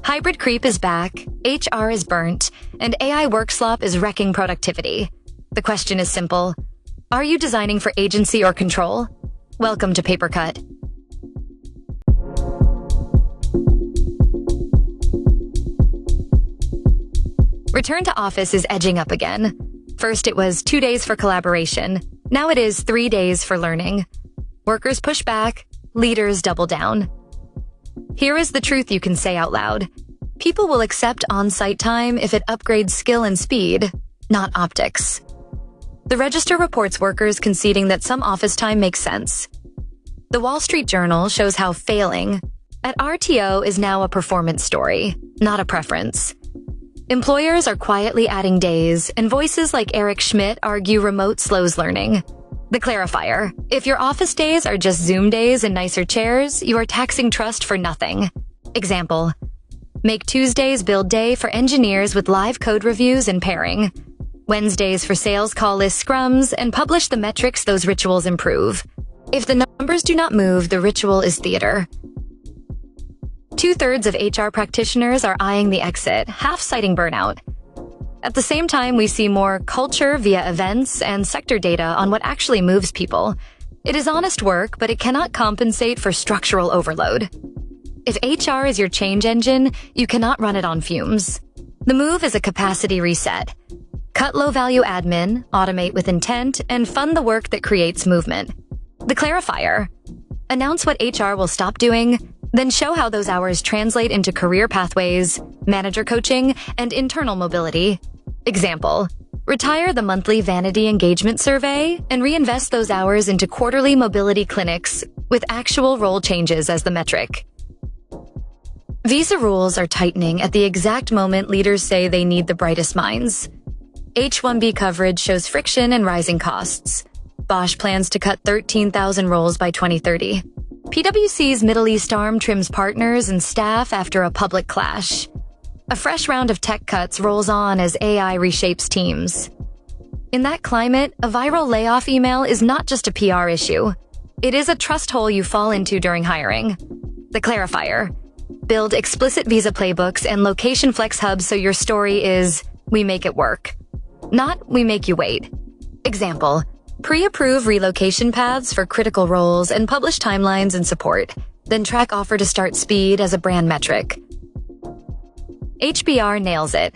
Hybrid creep is back, HR is burnt, and AI Workslop is wrecking productivity. The question is simple. Are you designing for agency or control? Welcome to Paper Cut. Return to office is edging up again. First it was 2 days for collaboration. Now it is 3 days for learning. Workers push back, leaders double down. Here is the truth you can say out loud. People will accept on-site time if it upgrades skill and speed, not optics. The Register reports workers conceding that some office time makes sense. The Wall Street Journal shows how failing at RTO is now a performance story, not a preference. Employers are quietly adding days, and voices like Eric Schmidt argue remote slows learning. The clarifier: if your office days are just Zoom days and nicer chairs, you are taxing trust for nothing. Example: make Tuesdays build day for engineers with live code reviews and pairing. Wednesdays for sales call list scrums, and publish the metrics those rituals improve. If the numbers do not move, the ritual is theater. 2/3 of HR practitioners are eyeing the exit, half citing burnout. At the same time, we see more culture via events and sector data on what actually moves people. It is honest work, but it cannot compensate for structural overload. If HR is your change engine, you cannot run it on fumes. The move is a capacity reset. Cut low-value admin, automate with intent, and fund the work that creates movement. The clarifier: announce what HR will stop doing, then show how those hours translate into career pathways, manager coaching, and internal mobility. Example: retire the monthly vanity engagement survey and reinvest those hours into quarterly mobility clinics with actual role changes as the metric. Visa rules are tightening at the exact moment leaders say they need the brightest minds. H-1B coverage shows friction and rising costs. Bosch plans to cut 13,000 roles by 2030. PwC's Middle East arm trims partners and staff after a public clash. A fresh round of tech cuts rolls on as AI reshapes teams. In that climate, a viral layoff email is not just a PR issue. It is a trust hole you fall into during hiring. The clarifier: build explicit visa playbooks and location flex hubs so your story is, we make it work, not we make you wait. Example: pre-approve relocation paths for critical roles and publish timelines and support, then track offer to start speed as a brand metric. HBR nails it.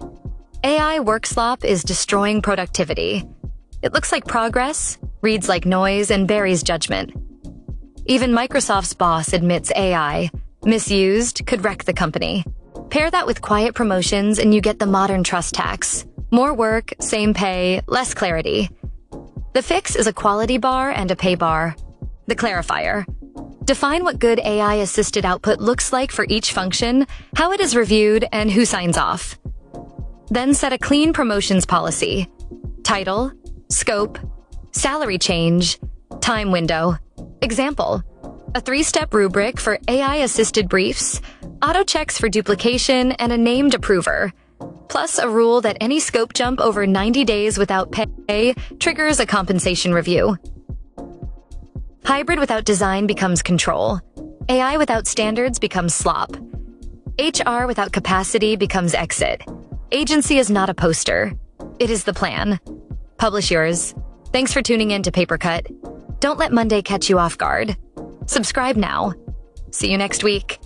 AI Workslop is destroying productivity. It looks like progress, reads like noise, and buries judgment. Even Microsoft's boss admits AI, misused, could wreck the company. Pair that with quiet promotions and you get the modern trust tax. More work, same pay, less clarity. The fix is a quality bar and a pay bar. The clarifier: define what good AI-assisted output looks like for each function, how it is reviewed, and who signs off. Then set a clean promotions policy. Title, scope, salary change, time window. Example: a 3-step rubric for AI-assisted briefs, auto-checks for duplication, and a named approver. Plus a rule that any scope jump over 90 days without pay triggers a compensation review. Hybrid without design becomes control. AI without standards becomes slop. HR without capacity becomes exit. Agency is not a poster. It is the plan. Publish yours. Thanks for tuning in to Paper Cut. Don't let Monday catch you off guard. Subscribe now. See you next week.